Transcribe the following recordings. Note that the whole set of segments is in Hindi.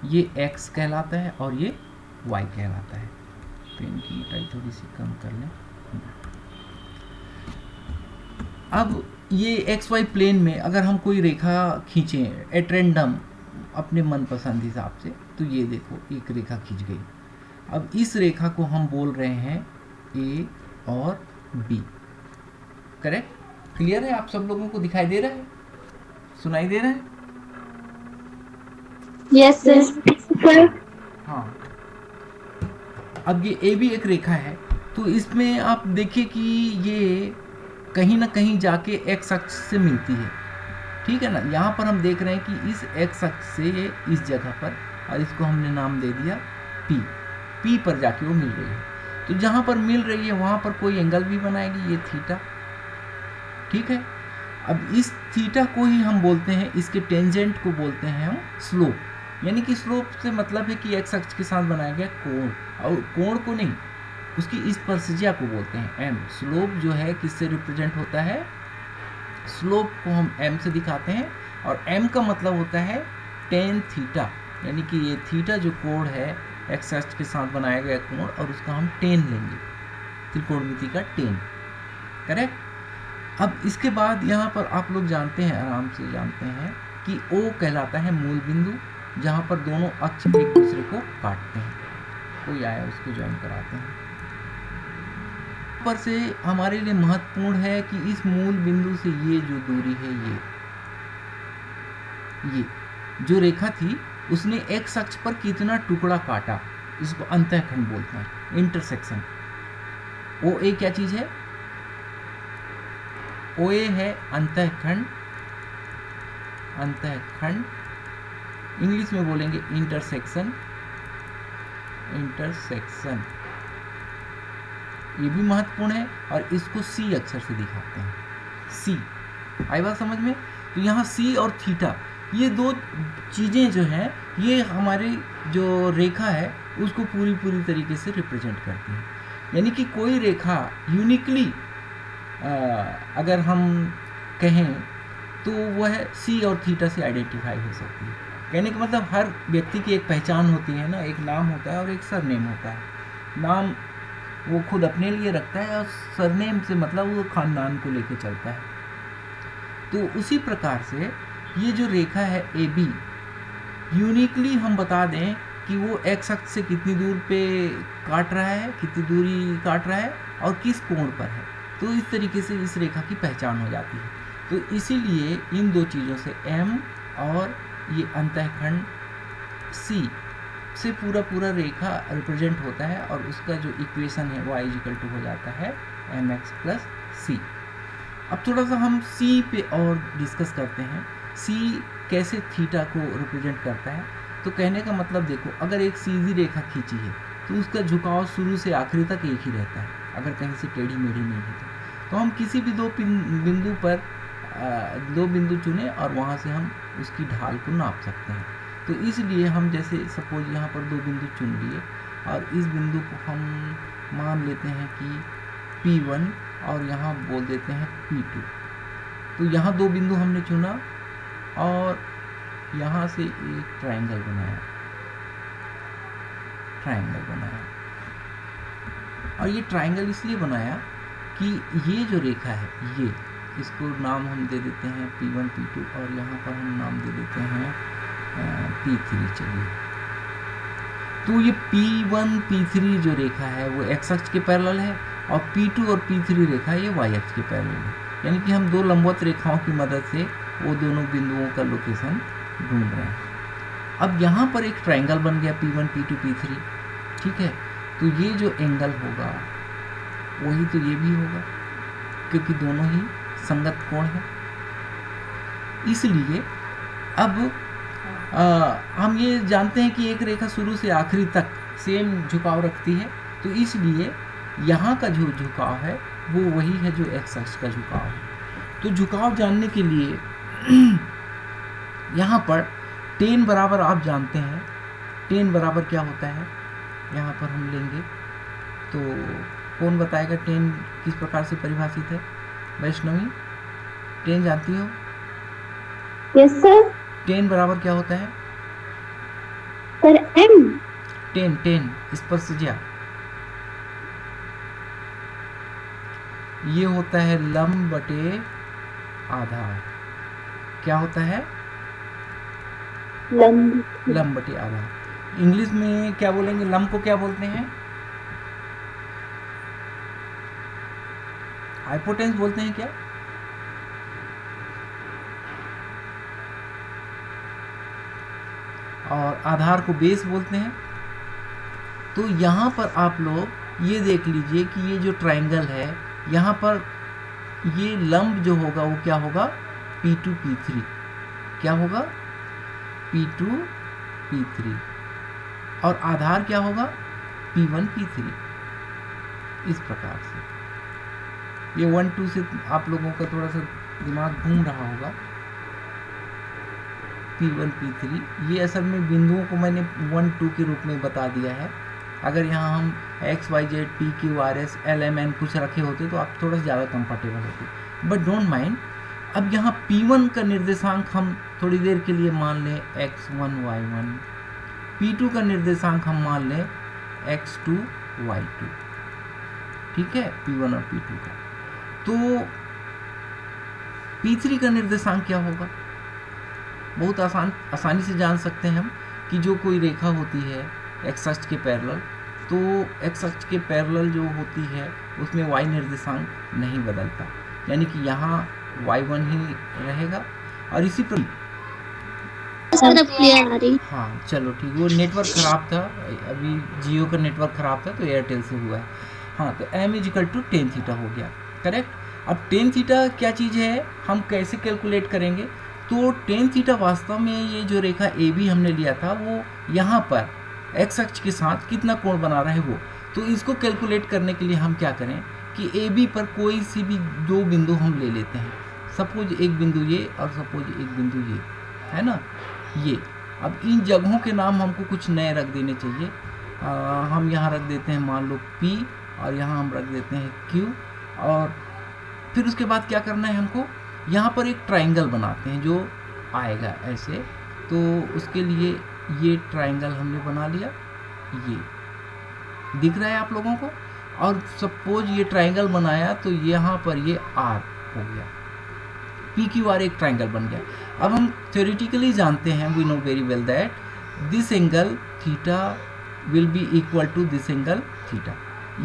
ये x कहलाता है और ये y कहलाता है। पेन की ऊंचाई थोड़ी सी कम कर लें। अब ये एक्स वाई प्लेन में अगर हम कोई रेखा खींचें एट रैंडम अपने मनपसंद हिसाब से, तो ये देखो एक रेखा खींच गई। अब इस रेखा को हम बोल रहे हैं ए और बी। करेक्ट? क्लियर है? आप सब लोगों को दिखाई दे रहा है, सुनाई दे रहा है? Yes sir. हाँ। अब ये ए भी एक रेखा है, तो इसमें आप देखिए कि ये कहीं ना कहीं जाके एक्स अक्ष से मिलती है। ठीक है ना? यहाँ पर हम देख रहे हैं कि इस एक्स अक्ष से इस जगह पर, और इसको हमने नाम दे दिया पी। पी पर जाके वो मिल रही है। तो जहाँ पर मिल रही है वहाँ पर कोई एंगल भी बनाएगी, ये थीटा। ठीक है? अब इस थीटा को ही हम बोलते हैं, इसके टेंजेंट को बोलते हैं हम स्लोप। यानी कि स्लोप से मतलब है कि एक्स अक्ष के साथ बनाया गया कोण, और कोण को नहीं, उसकी स्पर्शज्या को बोलते हैं एम। स्लोप जो है किससे रिप्रेजेंट होता है? स्लोप को हम m से दिखाते हैं, और m का मतलब होता है टेन थीटा। यानी कि ये थीटा जो कोण है एक्स अक्ष के साथ बनाया गया कोण, और उसका हम टेन लेंगे, त्रिकोणमिति का टेन। करेक्ट? अब इसके बाद यहाँ पर आप लोग जानते हैं, आराम से जानते हैं कि O कहलाता है मूल बिंदु, जहाँ पर दोनों अक्ष एक दूसरे को काटते हैं। कोई आया उसको ज्वाइन कराते हैं। पर से हमारे लिए महत्वपूर्ण है कि इस मूल बिंदु से ये जो दूरी है, ये जो रेखा थी उसने एक्स अक्ष पर कितना टुकड़ा काटा, इसको अंतःखंड बोलते हैं, इंटरसेक्शन। ओ ए क्या चीज है? ओ ए है अंतःखंड। अंतःखंड इंग्लिश में बोलेंगे इंटरसेक्शन। इंटरसेक्शन ये भी महत्वपूर्ण है, और इसको सी अक्षर से दिखाते हैं। सी आई बात समझ में? तो यहाँ सी और थीटा, ये दो चीज़ें जो हैं, ये हमारी जो रेखा है उसको पूरी तरीके से रिप्रेजेंट करती हैं। यानी कि कोई रेखा यूनिकली अगर हम कहें तो वह सी और थीटा से आइडेंटिफाई हो सकती है। कहने का मतलब हर व्यक्ति की एक पहचान होती है ना, एक नाम होता है और एक सरनेम होता है। नाम वो खुद अपने लिए रखता है, और सरनेम से मतलब वो खानदान को लेके चलता है। तो उसी प्रकार से ये जो रेखा है ए बी, यूनिकली हम बता दें कि वो एक्स अक्ष से कितनी दूर पे काट रहा है, कितनी दूरी काट रहा है, और किस कोण पर है। तो इस तरीके से इस रेखा की पहचान हो जाती है। तो इसीलिए इन दो चीज़ों से एम और ये अंतःखंड सी से पूरा रेखा रिप्रेजेंट होता है, और उसका जो इक्वेशन है y = हो जाता है mx + c। अब थोड़ा सा हम c पे और डिस्कस करते हैं। c कैसे थीटा को रिप्रेजेंट करता है? तो कहने का मतलब देखो, अगर एक सीधी रेखा खींची है तो उसका झुकाव शुरू से आखिरी तक एक ही रहता है, अगर कहीं से टेढ़ी मेढ़ी नहीं है तो हम किसी भी दो बिंदु पर दो बिंदु चुने और वहाँ से हम उसकी ढाल को नाप सकते हैं। तो इसलिए हम जैसे सपोज यहाँ पर दो बिंदु चुन लिए, और इस बिंदु को हम मान लेते हैं कि P1, और यहाँ बोल देते हैं P2। तो यहाँ दो बिंदु हमने चुना, और यहाँ से एक ट्रायंगल बनाया। और ये ट्रायंगल इसलिए बनाया कि ये जो रेखा है, ये इसको नाम हम दे देते हैं P1 P2, और यहाँ पर हम नाम दे देते हैं P3। चलिए, तो ये P1 P3 जो रेखा है वो x अक्ष के पैरेलल है, और P2 और P3 रेखा ये y अक्ष के पैरेलल है। यानी कि हम दो लंबवत रेखाओं की मदद से वो दोनों बिंदुओं का लोकेशन ढूंढ रहे हैं। अब यहाँ पर एक ट्रायंगल बन गया P1 P2 P3। ठीक है? तो ये जो एंगल होगा वही तो ये भी होगा, क्योंकि दोनों ही संगत कोण है। इसलिए अब हम ये जानते हैं कि एक रेखा शुरू से आखिरी तक सेम झुकाव रखती है, तो इसलिए यहाँ का जो झुकाव है वो वही है जो एक्स अक्ष का झुकाव है। तो झुकाव जानने के लिए यहाँ पर टेन बराबर आप जानते हैं, टेन बराबर क्या होता है यहाँ पर हम लेंगे। तो कौन बताएगा टेन किस प्रकार से परिभाषित है? वैष्णवी, टेन जानती हो? Yes sir. टेन बराबर क्या होता है? सर एम 10 इस पर से जा। ये होता है लंब बटे आधार। क्या होता है? लंब लंब बटे आधार। इंग्लिश में क्या बोलेंगे? लंब को क्या बोलते हैं? हाइपोटेन्स बोलते हैं क्या? और आधार को बेस बोलते हैं। तो यहाँ पर आप लोग ये देख लीजिए कि ये जो ट्रायंगल है, यहाँ पर ये लंब जो होगा वो क्या होगा? P2 P3। क्या होगा? P2 P3। और आधार क्या होगा? P1 P3। इस प्रकार से ये 1 2 से आप लोगों का थोड़ा सा दिमाग घूम रहा होगा। P1 P3 ये असल में बिंदुओं को मैंने 1 2 के रूप में बता दिया है। अगर यहाँ हम X Y Z P Q R S L M N कुछ रखे होते तो आप थोड़ा ज़्यादा कंफर्टेबल होते, बट डोंट माइंड। अब यहाँ P1 का निर्देशांक हम थोड़ी देर के लिए मान लें x1 y1, P2 का निर्देशांक हम मान लें x2 y2। ठीक है, P1 और P2 का। तो P3 का निर्देशांक क्या होगा? बहुत आसानी से जान सकते हैं हम कि जो कोई रेखा होती है एक्स अक्ष के पैरेलल, तो एक्स अक्ष के पैरेलल जो होती है उसमें y निर्देशांक नहीं बदलता, यानी कि यहाँ y1 ही रहेगा। और इसी पर सर अब क्लियर आ रही। हाँ चलो ठीक, वो नेटवर्क ख़राब था, अभी जियो का नेटवर्क ख़राब था तो एयरटेल से हुआ है। हाँ, तो m equal to tan theta हो गया, करेक्ट। अब टेन थीटा क्या चीज़ है, हम कैसे कैलकुलेट करेंगे? तो टेन थीटा वास्तव में ये जो रेखा ए बी हमने लिया था वो यहाँ पर एक्स अक्ष के साथ कितना कोण बना रहा है वो, तो इसको कैलकुलेट करने के लिए हम क्या करें कि ए बी पर कोई सी भी दो बिंदु हम ले लेते हैं। सपोज एक बिंदु ये और सपोज एक बिंदु ये, है ना, ये। अब इन जगहों के नाम हमको कुछ नए रख देने चाहिए। हम यहाँ रख देते हैं मान लो P, और यहाँ हम रख देते हैं Q। और फिर उसके बाद क्या करना है हमको, यहाँ पर एक ट्रायंगल बनाते हैं जो आएगा ऐसे। तो उसके लिए ये ट्रायंगल हमने बना लिया, ये दिख रहा है आप लोगों को। और सपोज ये ट्रायंगल बनाया तो यहाँ पर ये R हो गया, PQR एक ट्रायंगल बन गया। अब हम थ्योरेटिकली जानते हैं, we know very well that this angle theta will be equal to this angle theta.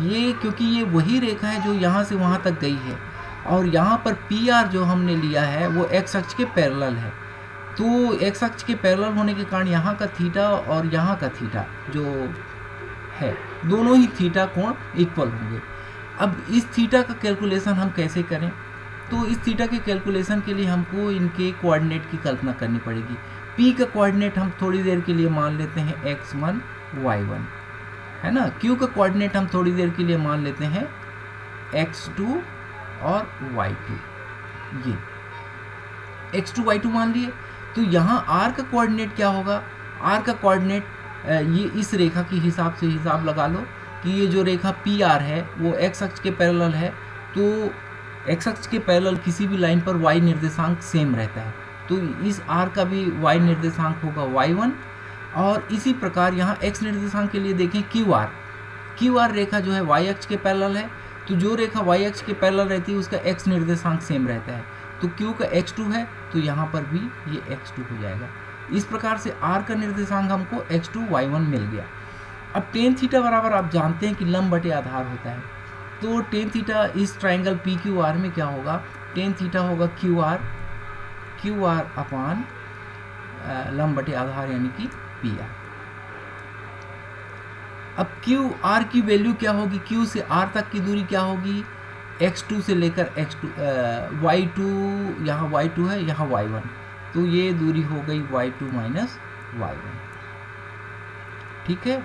ये क्योंकि ये वही रेखा है जो यहाँ से वहाँ तक गई है, और यहाँ पर PR जो हमने लिया है वो एक्स अक्ष के पैरेलल है। तो एक्स अक्ष के पैरेलल होने के कारण यहाँ का थीटा और यहाँ का थीटा जो है दोनों ही थीटा कोण इक्वल होंगे। अब इस थीटा का कैलकुलेशन हम कैसे करें? तो इस थीटा के कैलकुलेशन के लिए हमको इनके कोऑर्डिनेट की कल्पना करनी पड़ेगी। P का कोऑर्डिनेट हम थोड़ी देर के लिए मान लेते हैं x1 y1, है ना। Q का कोऑर्डिनेट हम थोड़ी देर के लिए मान लेते हैं x2 और y2। ये x2 y2 मान लिए। तो यहाँ R का कोऑर्डिनेट क्या होगा? R का कोऑर्डिनेट ये इस रेखा की हिसाब से हिसाब लगा लो कि ये जो रेखा PR है वो x अक्ष के पैरेलल है। तो x अक्ष के पैरेलल किसी भी लाइन पर y निर्देशांक सेम रहता है, तो इस R का भी y निर्देशांक होगा y1। और इसी प्रकार यहाँ x निर्देशांक के लिए देखें QR रेखा जो है y अक्ष के पैरेलल है, तो जो रेखा y अक्ष के पैरेलल रहती है उसका x निर्देशांक सेम रहता है। तो Q का x2 है तो यहाँ पर भी ये x2 हो जाएगा। इस प्रकार से R का निर्देशांक हमको x2 y1 मिल गया। अब टेन थीटा बराबर आप जानते हैं कि लंब बटे आधार होता है, तो टेन थीटा इस ट्रायंगल PQR में क्या होगा? टेन थीटा होगा QR अपान लंब बटे आधार यानी कि PR। अब QR की वैल्यू क्या होगी? Q से R तक की दूरी क्या होगी? x2 से लेकर x2 y2, यहाँ y2 है, यहाँ y1, तो ये दूरी हो गई y2 माइनस y1, ठीक है।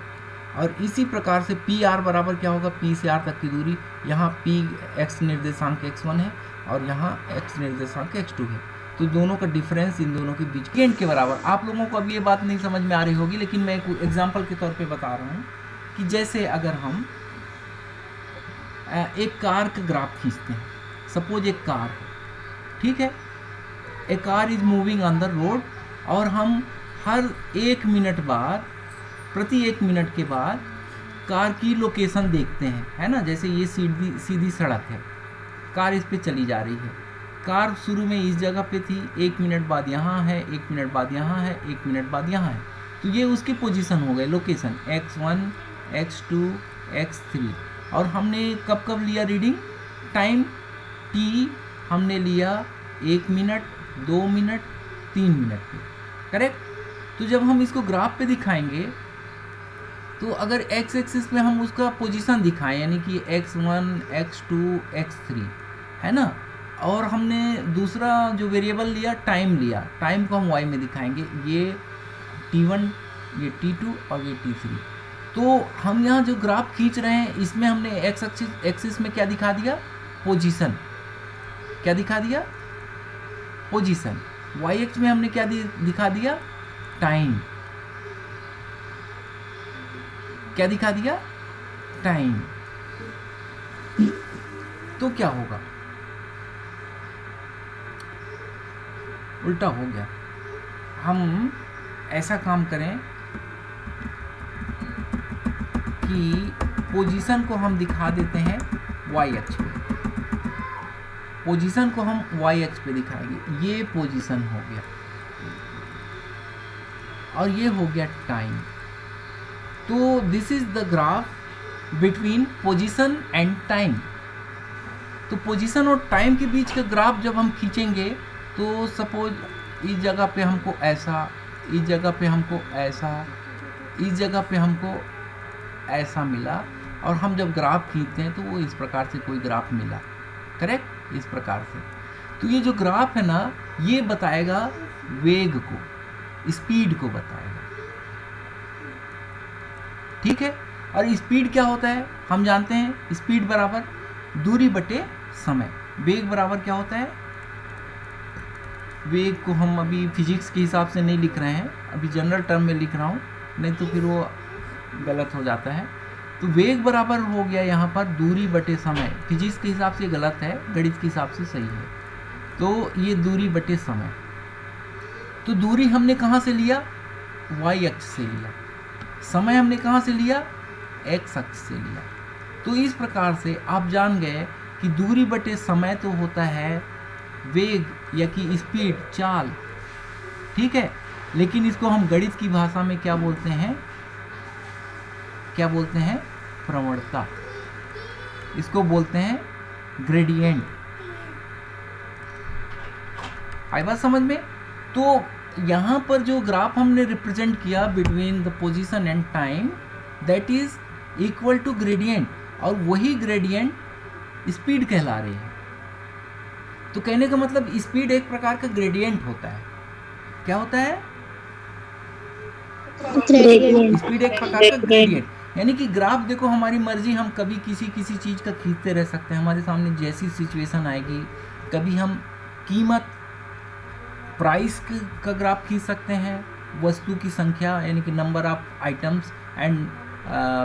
और इसी प्रकार से PR बराबर क्या होगा? P से R तक की दूरी, यहाँ P x निर्देशांक x1 है और यहाँ x निर्देशांक x2 है, तो दोनों का डिफरेंस इन दोनों के बीच सेकेंड के बराबर। आप लोगों को अब ये बात नहीं समझ में आ रही होगी, लेकिन मैं एक एग्जाम्पल के तौर पे बता रहा हूँ कि जैसे अगर हम एक कार का ग्राफ खींचते हैं। सपोज एक कार है, ठीक है, a car is moving on the road, और हम हर 1 मिनट बाद प्रति 1 मिनट के बाद कार की लोकेशन देखते हैं, है ना। जैसे ये सीधी सीधी सड़क है, कार इस पे चली जा रही है, कार शुरू में इस जगह पे थी, 1 मिनट बाद यहाँ है, 1 मिनट बाद यहाँ है, 1 मिनट बाद यहाँ है, तो ये उसकी पोजीशन हो गए, लोकेशन x1 x2 x3। और हमने कब कब लिया रीडिंग, टाइम t हमने लिया 1 मिनट, 2 मिनट, 3 मिनट पे, करेक्ट। तो जब हम इसको ग्राफ पे दिखाएंगे तो अगर x एक्सिस में हम उसका पोजीशन दिखाएं, यानी कि x1 x2 x3, है ना, और हमने दूसरा जो वेरिएबल लिया टाइम लिया, टाइम को हम y में दिखाएंगे, ये t1, ये t2 और ये t3। तो हम यहाँ जो ग्राफ खींच रहे हैं इसमें हमने x एक्सिस में क्या दिखा दिया, पोजीशन, क्या दिखा दिया, पोजीशन। y एक्स में हमने क्या दिखा दिया, टाइम, क्या दिखा दिया, टाइम। तो क्या होगा, उल्टा हो गया। हम ऐसा काम करें कि पोजीशन को हम दिखा देते हैं y अक्ष पे, पोजीशन को हम y अक्ष पे दिखाएंगे, ये पोजीशन हो गया और ये हो गया टाइम। तो this is the graph between position and time. तो पोजीशन और टाइम के बीच का ग्राफ जब हम खींचेंगे तो सपोज इस जगह पे हमको ऐसा, इस जगह पे हमको ऐसा, इस जगह पे हमको ऐसा मिला, और हम जब ग्राफ खींचते हैं तो वो इस प्रकार से कोई ग्राफ मिला, करेक्ट, इस प्रकार से। तो ये जो ग्राफ है ना, ये बताएगा वेग को, स्पीड को बताएगा, ठीक है। और स्पीड क्या होता है हम जानते हैं, स्पीड बराबर दूरी बटे समय। वेग बराबर क्या होता है, वेग को हम अभी फिजिक्स के हिसाब से नहीं लिख रहे हैं, अभी जनरल टर्म में लिख रहा हूँ, नहीं तो फिर वो गलत हो जाता है। तो वेग बराबर हो गया यहाँ पर दूरी बटे समय। फिजिक्स के हिसाब से गलत है, गणित के हिसाब से सही है। तो ये दूरी बटे समय। तो दूरी हमने कहाँ से लिया, y अक्ष से लिया, समय हमने कहाँ से लिया, x अक्ष से लिया। तो इस प्रकार से आप जान गए कि दूरी बटे समय तो होता है वेग या कि स्पीड, चाल, ठीक है। लेकिन इसको हम गणित की भाषा में क्या बोलते हैं, क्या बोलते हैं, प्रवणता, इसको बोलते हैं ग्रेडियंट। आई बात समझ में। तो यहाँ पर जो ग्राफ हमने रिप्रेजेंट किया between the position and time, that is equal to gradient, और वही ग्रेडियंट स्पीड कहला रही है। तो कहने का मतलब स्पीड एक प्रकार का ग्रेडियंट होता है। क्या होता है, स्पीड एक प्रकार का ग्रेडियंट। यानी कि ग्राफ देखो हमारी मर्जी, हम कभी किसी किसी चीज़ का खींचते रह सकते हैं, हमारे सामने जैसी सिचुएशन आएगी। कभी हम कीमत, प्राइस का ग्राफ खींच सकते हैं, वस्तु की संख्या यानी कि number of items and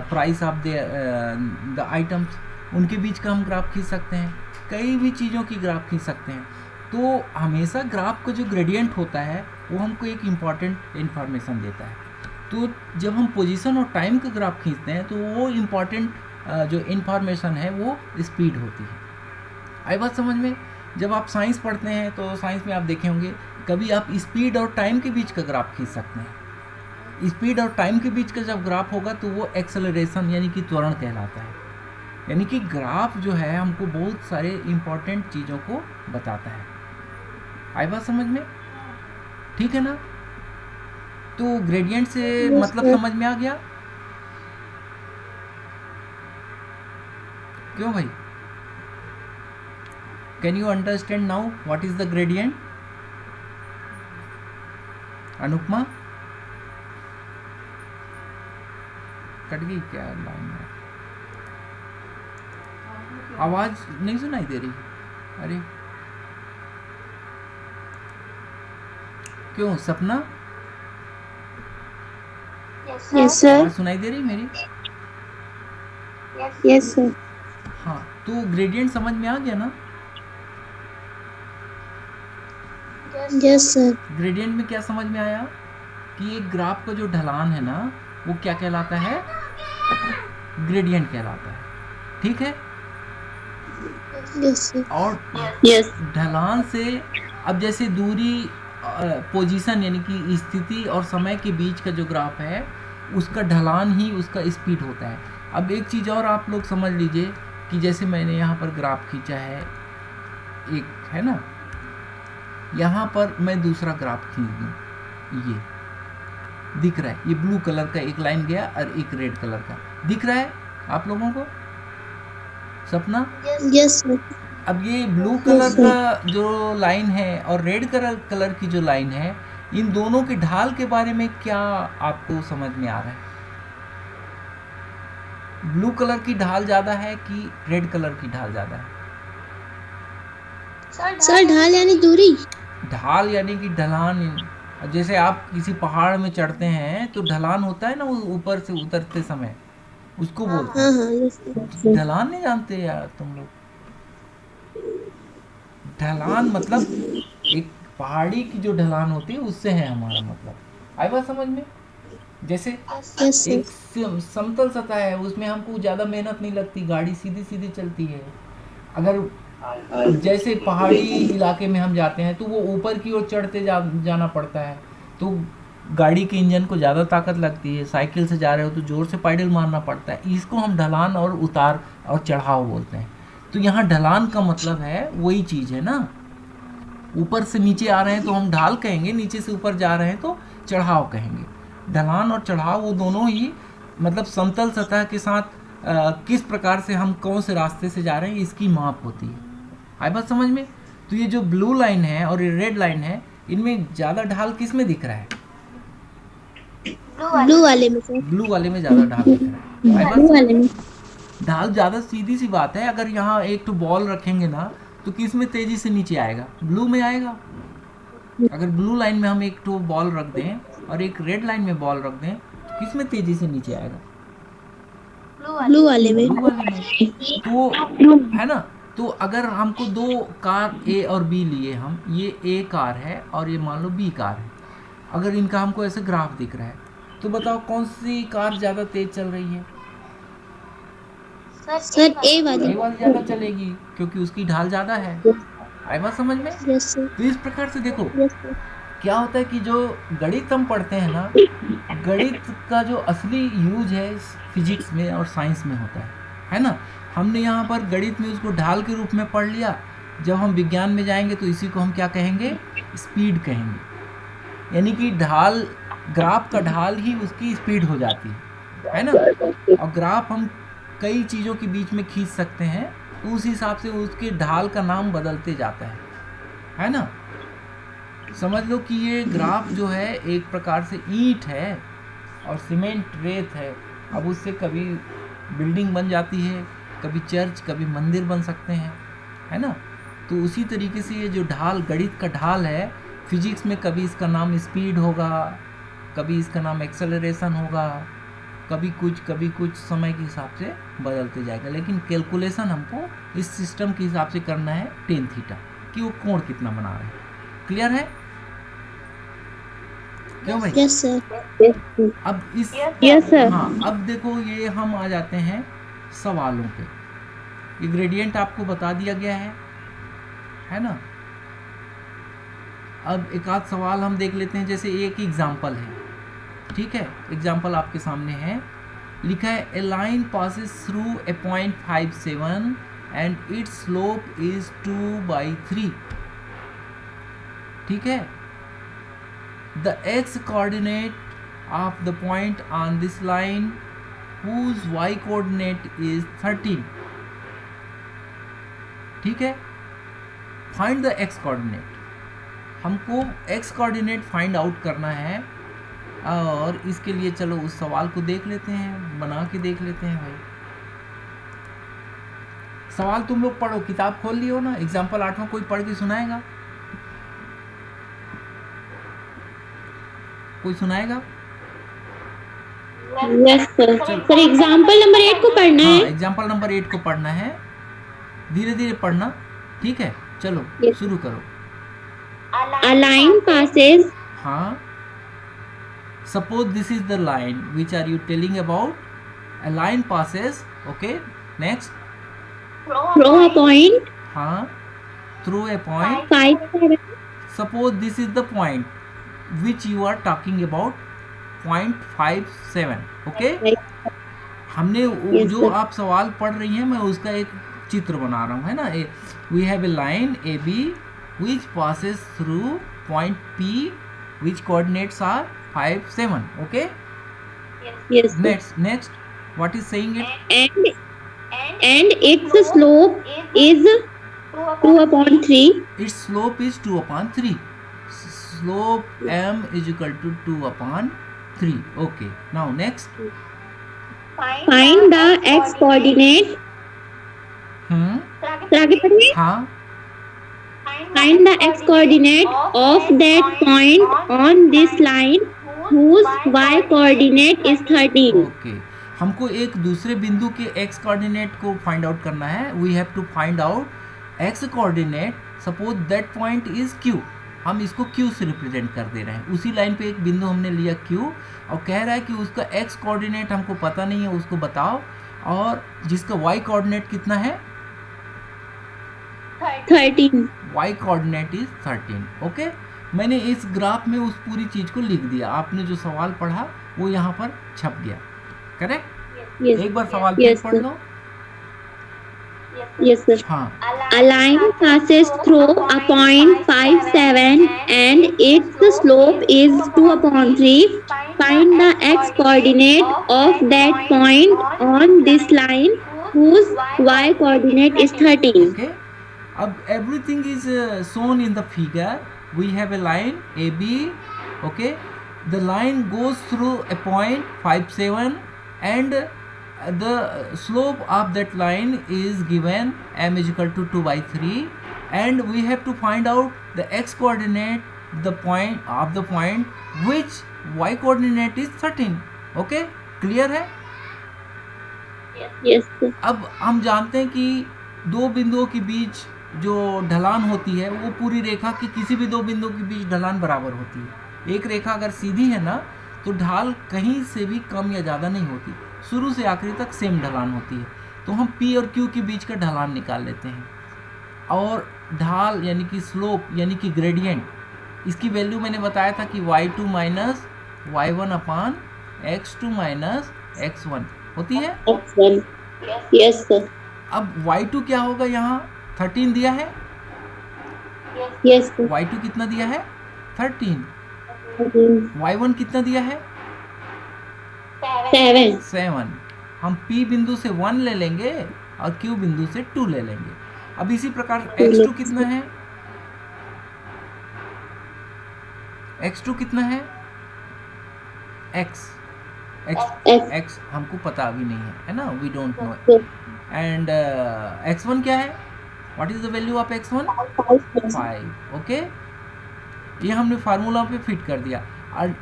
price of the items, उनके बीच का हम ग्राफ खींच सकते हैं, कई भी चीज़ों की ग्राफ खींच सकते हैं। तो हमेशा ग्राफ का जो ग्रेडियंट होता है वो हमको एक इम्पॉर्टेंट इन्फॉर्मेशन देता है। तो जब हम पोजीशन और टाइम का ग्राफ खींचते हैं तो वो इम्पॉर्टेंट जो इन्फॉर्मेशन है वो स्पीड होती है। आई बात समझ में। जब आप साइंस पढ़ते हैं तो साइंस में आप देखे होंगे कभी आप स्पीड और टाइम के बीच का ग्राफ खींच सकते हैं। स्पीड और टाइम के बीच का जब ग्राफ होगा तो वो एक्सेलरेशन यानी कि त्वरण कहलाता है। यानी कि ग्राफ जो है हमको बहुत सारे इम्पॉर्टेंट चीज़ों को बताता है। आई बात समझ में, ठीक है ना। तो ग्रेडियंट से मतलब समझ में आ गया, क्यों भाई? Can you understand now what is the gradient? Anupama cut गई क्या लाइन में? आवाज नहीं सुनाई दे रही? अरे क्यों सपना? Yes sir. सुनाई दे रही मेरी? Yes sir. हाँ, तो ग्रेडियंट समझ में आ गया ना? Yes sir. ग्रेडियंट में क्या समझ में आया? कि एक ग्राफ का जो ढलान है ना वो क्या कहलाता है, ग्रेडियंट कहलाता है, ठीक है। Yes, sir. और Yes. ढलान से अब जैसे दूरी, पोजीशन यानी कि स्थिति और समय के बीच का जो ग्राफ है उसका ढलान ही उसका स्पीड होता है। अब एक चीज़ और आप लोग समझ लीजिए कि जैसे मैंने यहाँ पर ग्राफ खींचा है एक, है ना, यहाँ पर मैं दूसरा ग्राफ खींच दूँ, ये दिख रहा है, ये ब्लू कलर का एक लाइन गया और एक रेड कलर का दिख रहा है आप लोगों को सपना। Yes, sir. अब ये ब्लू कलर का जो लाइन है और रेड कलर की जो लाइन है, इन दोनों के ढाल के बारे में क्या आपको समझ में आ रहा है? ब्लू कलर की ढाल ज़्यादा है कि रेड कलर की ढाल ज़्यादा है? सर ढाल यानी दूरी। ढाल यानी कि ढलान। जैसे आप किसी पहाड़ में चढ़ते हैं तो ढलान होता है ना, वो ऊपर से उतरते समय, उसको बोलते हाँ हैं। हाँ, yes, sir. ढलान नहीं जानते यार तुम लोग? ढलान मतलब एक पहाड़ी की जो ढलान होती है उससे है हमारा मतलब। आई बात समझ में? जैसे Yes, sir. एक समतल सतह है, उसमें हमको ज़्यादा मेहनत नहीं लगती, गाड़ी सीधी सीधी चलती है। अगर जैसे पहाड़ी इलाके में हम जाते हैं तो वो ऊपर की ओर चढ़ते जाना पड़ता है, तो गाड़ी के इंजन को ज़्यादा ताकत लगती है। साइकिल से जा रहे हो तो ज़ोर से पैडल मारना पड़ता है। इसको हम ढलान और उतार और चढ़ाव बोलते हैं। तो यहाँ ढलान का मतलब है वही चीज़ है ना, ऊपर से नीचे आ रहे हैं तो हम ढाल कहेंगे, नीचे से ऊपर जा रहे हैं तो चढ़ाव कहेंगे। ढलान और चढ़ाव वो दोनों ही मतलब समतल सतह के साथ किस प्रकार से हम कौन से रास्ते से जा रहे हैं इसकी माप होती है। आई बात समझ में? तो ये जो ब्लू लाइन है और ये रेड लाइन है, इनमें ज़्यादा ढाल किस में दिख रहा है? ब्लू वाले में सर। ब्लू वाले में ज़्यादा ढाल दिख रहा है। आई बात समझ में? ढाल ज़्यादा सीधी सी बात है। अगर यहाँ एक तो बॉल रखेंगे ना तो किस में तेज़ी से नीचे आएगा? ब्लू में आएगा। अगर ब्लू लाइन में हम एक तो बॉल रख दें और एक रेड लाइन में बॉल रख दें तो किस में तेज़ी से नीचे आएगा? ब्लू वाले में। ब्लू वाले में। तो है ना, तो अगर हमको दो कार ए और बी लिए हम, ये ए कार है और ये मान लो बी कार है, अगर इनका हमको ऐसे ग्राफ दिख रहा है तो बताओ कौन सी कार ज़्यादा तेज चल रही है? सर ए वाली। ए वाली ज़्यादा चलेगी क्योंकि उसकी ढाल ज़्यादा है। आई बात समझ में? Yes sir. तो इस प्रकार से देखो यस सर। क्या होता है कि जो गणित हम पढ़ते हैं ना, गणित का जो असली यूज है फिजिक्स में और साइंस में होता है ना। हमने यहाँ पर गणित में उसको ढाल के रूप में पढ़ लिया, जब हम विज्ञान में जाएंगे तो इसी को हम क्या कहेंगे? स्पीड कहेंगे। यानी कि ढाल, ग्राफ का ढाल ही उसकी स्पीड हो जाती है ना। और ग्राफ हम कई चीज़ों के बीच में खींच सकते हैं, तो उस हिसाब से उसके ढाल का नाम बदलते जाता है ना। समझ लो कि ये ग्राफ जो है एक प्रकार से ईंट है और सीमेंट रेत है। अब उससे कभी बिल्डिंग बन जाती है, कभी चर्च, कभी मंदिर बन सकते हैं, है ना। तो उसी तरीके से ये जो ढाल, गणित का ढाल है, फिजिक्स में कभी इसका नाम स्पीड होगा, कभी इसका नाम एक्सेलरेशन होगा, कभी कुछ समय के हिसाब से बदलते जाएगा। लेकिन कैलकुलेशन हमको इस सिस्टम के हिसाब से करना है टेन थीटा, कि वो कोण कितना बना रहे हैं। क्लियर है? क्यों भाई? Yes sir. अब इस यस सर। हाँ, अब देखो ये हम आ जाते हैं सवालों पे। ये ग्रेडियंट आपको बता दिया गया है ना। अब एक आध सवाल हम देख लेते हैं। जैसे एक एग्जाम्पल है, ठीक है, एग्जाम्पल आपके सामने है, लिखा है a line passes through a point 57 and it's slope is 2/3। ठीक है, the x coordinate of the point on this line whose y coordinate is 13. ठीक है, find the x coordinate। हमको x coordinate फाइंड आउट करना है, और इसके लिए चलो उस सवाल को देख लेते हैं, बना के देख लेते हैं भाई। सवाल तुम लोग पढ़ो, किताब खोल लियो ना। एग्जाम्पल 8वां कोई पढ़ के सुनाएगा? कोई सुनाएगा? Yes sir. Sir example number 8 को पढ़ना है। हाँ, एग्जाम्पल नंबर 8 को पढ़ना है, धीरे धीरे पढ़ना, ठीक है। चलो शुरू करो। A line passes हाँ, suppose this is the line which are you telling about. A line passes, okay, next. Throw a point हाँ, through a point. 5 7. Suppose this is the point which you are talking about, 0.57, okay. हमने Yes, जो sir. आप सवाल पढ़ रही हैं मैं उसका एक चित्र बना रहा हूँ, है ना. We have a line A B which passes through point P which coordinates are 5 7, okay. Yes, sir. Next what is saying it. And its slope is 2/3. Its slope is 2/3. Slope m is equal to 2/3. Okay. Now next. Find the x coordinate. तरह आगे पढ़िए. हाँ. Find the x coordinate of that point on this line whose y coordinate is 13. Okay. हमको एक दूसरे बिंदु के x कोऑर्डिनेट को फाइंड आउट करना है. We have to find out x coordinate. Suppose that point is q. हम इसको q से रिप्रेजेंट कर दे रहे हैं. उसी लाइन पे एक बिंदु हमने लिया q और कह रहा है कि उसका x कोऑर्डिनेट हमको पता नहीं है, उसको बताओ. और जिसका y कोऑर्डिनेट कितना है, 13. y coordinate is 13. ओके. मैंने इस ग्राफ में उस पूरी चीज को लिख दिया. आपने जो सवाल पढ़ा वो यहाँ पर छप गया. करेक्ट. Yes. एक बार सवाल Yes, पढ़ sir. लो. Yes, sir. हाँ. A line passes through a point 5 7 and its slope is 2/3. Find the x coordinate of that point on this line whose y coordinate is 13. Okay. अब everything is shown in the figure. We have a line AB. Okay. The line goes through a point 5 7 and the slope of that line is given m is equal to 2/3 and we have to find out the x coordinate, the point of the point which y coordinate is 13. Okay. Clear है. Yes, sir. अब हम जानते हैं कि दो बिंदुओं के बीच जो ढलान होती है वो पूरी रेखा की किसी भी दो बिंदुओं के बीच ढलान बराबर होती है. एक रेखा अगर सीधी है ना तो ढाल कहीं से भी कम या ज़्यादा नहीं होती, शुरू से आखिरी तक सेम ढलान होती है. तो हम P और Q के बीच का ढलान निकाल लेते हैं और ढाल यानी कि स्लोप यानी कि ग्रेडियंट, इसकी वैल्यू मैंने बताया था कि y2 माइनस y1 अपान x2 माइनस x1 होती है. X1. Yes, sir. अब y2 क्या होगा, यहाँ 13 दिया है. Yes, sir. y2 कितना दिया है, 13. 13. y1 कितना दिया है, 7. 7. हम P बिंदु से 1 ले लेंगे और Q बिंदु से 2 ले लेंगे. अब इसी प्रकार x2 कितना है, x2 कितना है, x x हमको पता अभी नहीं है ना, we don't know. And x1 क्या है, what is the value of x1, 5. Okay. ये हमने फार्मूला पे फिट कर दिया.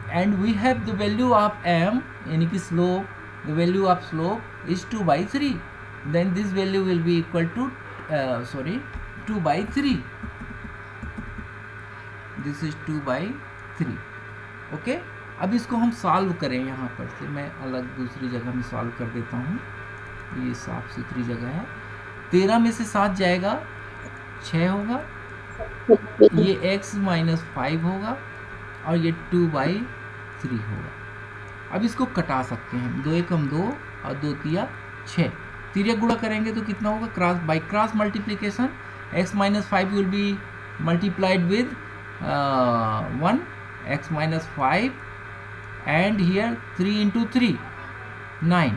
And we have the value of m यानी कि slope, the value of slope is 2/3. Then this value will be equal to 2/3. This is 2/3. Okay. अब इसको हम सॉल्व करें. यहाँ पर से मैं अलग दूसरी जगह में सॉल्व कर देता हूँ. ये साफ सुथरी जगह है. 13 में से 7 जाएगा, 6 होगा. ये x माइनस 5 होगा और ये 2/3 होगा. अब इसको कटा सकते हैं. 2 एकम 2 और 2 तिया 6. तिर्यक गुणा करेंगे तो कितना होगा, cross by cross multiplication x minus 5 will be multiplied with 1 x minus 5 and here 3 into 3 9.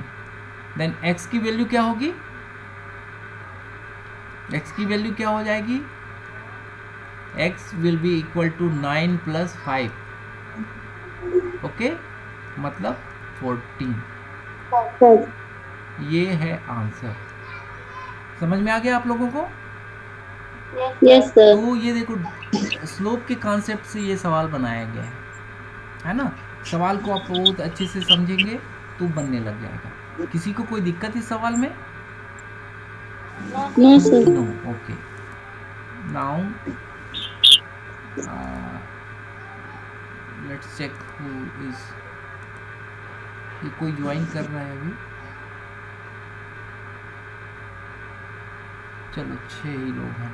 Then x की वैल्यू क्या होगी, x की वैल्यू क्या हो जाएगी, x will be equal to 9 + 5. Okay, मतलब 14. ये है आंसर. समझ में आ गया आप लोगों को. Yes, sir. तो ये देखो स्लोप के कॉन्सेप्ट से ये सवाल बनाया गया है ना. सवाल को आप बहुत अच्छे से समझेंगे तो बनने लग जाएगा. किसी को कोई दिक्कत इस सवाल में, No, sir. No. Okay. Now let's check who is ये कोई ज्वाइन कर रहा है अभी? चलो 6 ही लोग हैं।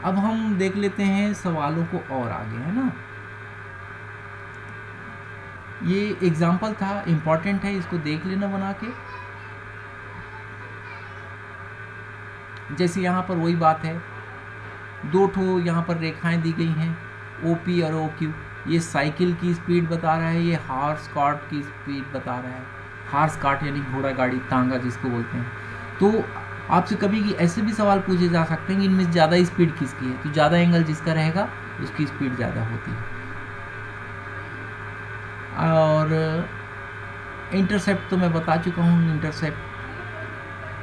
अब हम देख लेते हैं सवालों को और आगे, है ना। ये एग्जाम्पल था, इम्पॉर्टेंट है, इसको देख लेना बना के। जैसे यहाँ पर वही बात है, 2 ठो यहाँ पर रेखाएं दी गई हैं, OP और OQ। ये साइकिल की स्पीड बता रहा है, ये हॉर्स कार्ट की स्पीड बता रहा है। हॉर्स कार्ट यानी घोड़ा गाड़ी, तांगा जिसको बोलते हैं। तो आपसे कभी कि ऐसे भी सवाल पूछे जा सकते हैं कि इनमें ज़्यादा स्पीड किसकी है, तो ज़्यादा एंगल जिसका रहेगा उसकी स्पीड ज़्यादा होती है। और इंटरसेप्ट तो मैं बता चुका हूँ, इंटरसेप्ट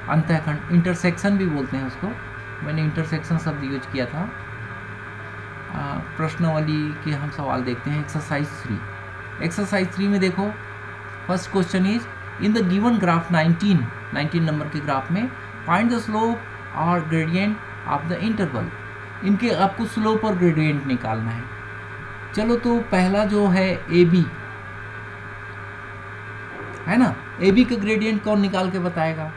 अंतःखंड, इंटरसेक्शन भी बोलते हैं उसको, मैंने इंटरसेक्शन शब्द यूज किया था। प्रश्नावली के हम सवाल देखते हैं। एक्सरसाइज 3 में देखो, first question is in the given graph 19 number के ग्राफ में फाइंड द स्लोप और ग्रेडियंट ऑफ द इंटरवल। इनके आपको स्लोप और ग्रेडियंट निकालना है। चलो तो पहला जो है AB है ना, AB का ग्रेडियंट कौन निकाल के बताएगा?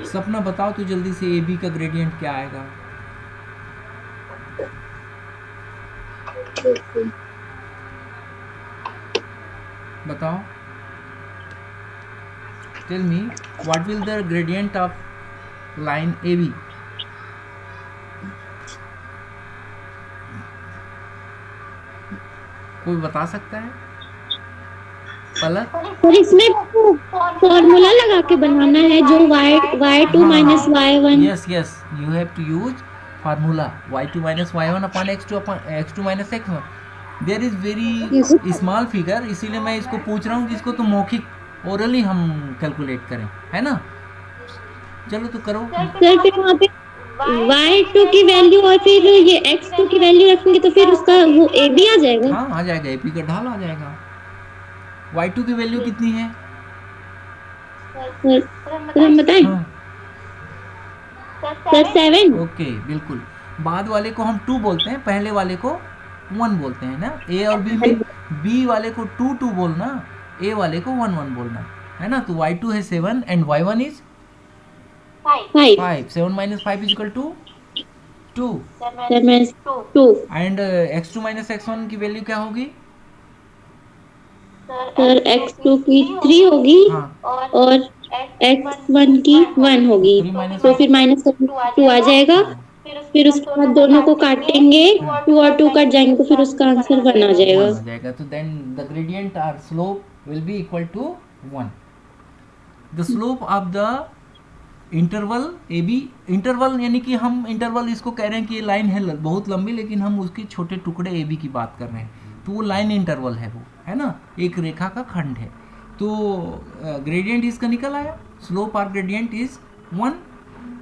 सपना बताओ तो जल्दी से, AB का ग्रेडियंट क्या आएगा? बताओ, tell me what will the gradient of line AB? कोई बता सकता है? पलक? और इसमें फॉर्मूला लगा के बनाना है, जो y2 minus y1। Yes you have to use formula y2 minus y1 upon x2 minus x1। There is very small figure, इसीलिए मैं इसको पूछ रहा हूँ कि इसको तो मौखिक ओरली हम कैलकुलेट करें, है ना। चलो तो करो। सर फिर वहाँ पे y2 की वैल्यू और फिर ये x2 की वैल्यू रखेंगे तो फिर उसका वो AB आ जाएगा। हाँ आ जाएगा, AP का ढाल आ जाएगा। y2 की वैल्यू कितनी है? सर हम बताएं? हाँ। सर 7। ओके बिल्कुल। बाद वाले को हम 2 बोलते हैं, पहले वाले को 1 बोलते हैं ना। A और B में B वाले को 2 बोलना, A वाले को 1 बोलना, है ना। तो y2 है 7 and y1 is 5। 7 minus 5 is equal to 2 and x2 minus x1 की वैल्यू क्या होगी? सर x2 की 3 होगी। हाँ। और x1 की 1 होगी, तो फिर -2 आ जाएगा। फिर उसके बाद दोनों को काटेंगे, 2 और 2 कट जाएंगे, तो फिर उसका आंसर 1 आ जाएगा। तो then the gradient or slope will be equal to 1। The slope of the interval AB, interval यानी कि हम इंटरवल इसको कह रहे हैं कि ये लाइन है बहुत लंबी, लेकिन हम उसके छोटे टुकड़े AB की बात कर रहे हैं, तो वो लाइन इंटरवल है, वो है ना, एक रेखा का खंड है। तो ग्रेडियंट इसका निकल आया, स्लोप और ग्रेडियंट इज 1।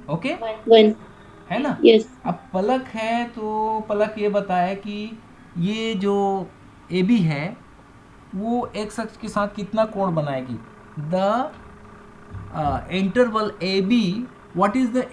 ओके 1 है ना। यस। अब पलक है, तो पलक ये बताए कि ये जो AB है वो x अक्ष के साथ कितना कोण बनाएगी? The interval AB, what is the